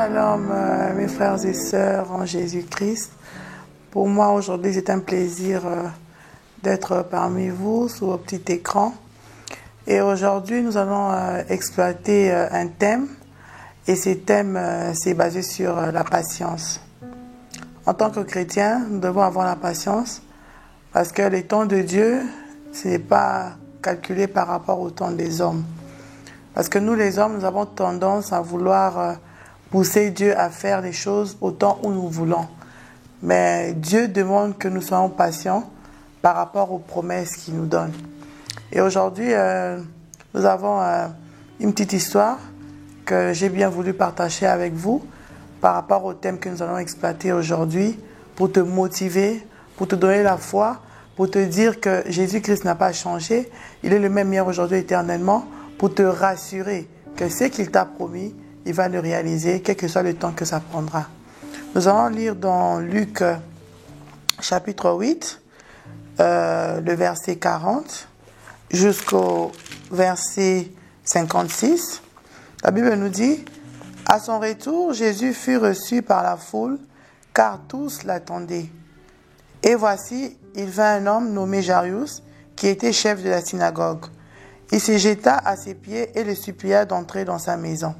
Shalom mes frères et sœurs en Jésus-Christ. Pour moi aujourd'hui c'est un plaisir d'être parmi vous sur vos petits écrans. Et aujourd'hui nous allons exploiter un thème. Et ce thème c'est basé sur la patience. En tant que chrétiens, nous devons avoir la patience parce que le temps de Dieu, ce n'est pas calculé par rapport au temps des hommes. Parce que nous les hommes, nous avons tendance à vouloir pousser Dieu à faire les choses au temps où nous voulons. Mais Dieu demande que nous soyons patients par rapport aux promesses qu'il nous donne. Et aujourd'hui, nous avons une petite histoire que j'ai bien voulu partager avec vous par rapport au thème que nous allons exploiter aujourd'hui pour te motiver, pour te donner la foi, pour te dire que Jésus-Christ n'a pas changé. Il est le même hier, aujourd'hui, éternellement, pour te rassurer que ce qu'il t'a promis, il va le réaliser, quel que soit le temps que ça prendra. Nous allons lire dans Luc chapitre 8, le verset 40 jusqu'au verset 56. La Bible nous dit, « À son retour, Jésus fut reçu par la foule, car tous l'attendaient. Et voici, il vint un homme nommé Jairus, qui était chef de la synagogue. Il se jeta à ses pieds et le supplia d'entrer dans sa maison.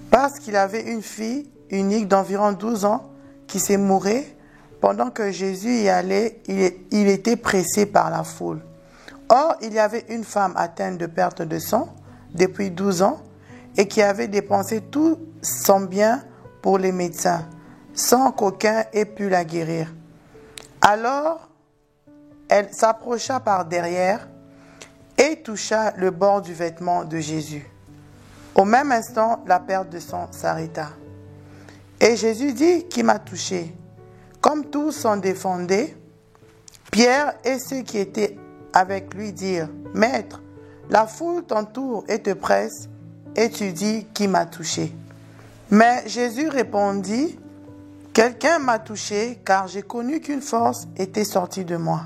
Parce qu'il avait une fille unique d'environ 12 ans qui s'est mourée, pendant que Jésus y allait, il était pressé par la foule. Or, il y avait une femme atteinte de perte de sang depuis 12 ans et qui avait dépensé tout son bien pour les médecins, sans qu'aucun ait pu la guérir. Alors, elle s'approcha par derrière et toucha le bord du vêtement de Jésus. Au même instant, la perte de sang s'arrêta. Et Jésus dit, « Qui m'a touché ?» Comme tous s'en défendaient, Pierre et ceux qui étaient avec lui dirent, « Maître, la foule t'entoure et te presse, et tu dis, « Qui m'a touché ?» Mais Jésus répondit, « Quelqu'un m'a touché, car j'ai connu qu'une force était sortie de moi. »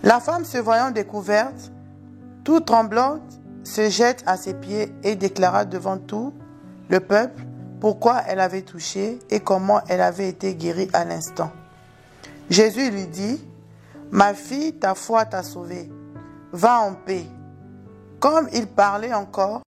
La femme, se voyant découverte, toute tremblante, se jette à ses pieds et déclara devant tout le peuple pourquoi elle avait touché et comment elle avait été guérie à l'instant. Jésus lui dit, « Ma fille, ta foi t'a sauvée. Va en paix. » Comme il parlait encore,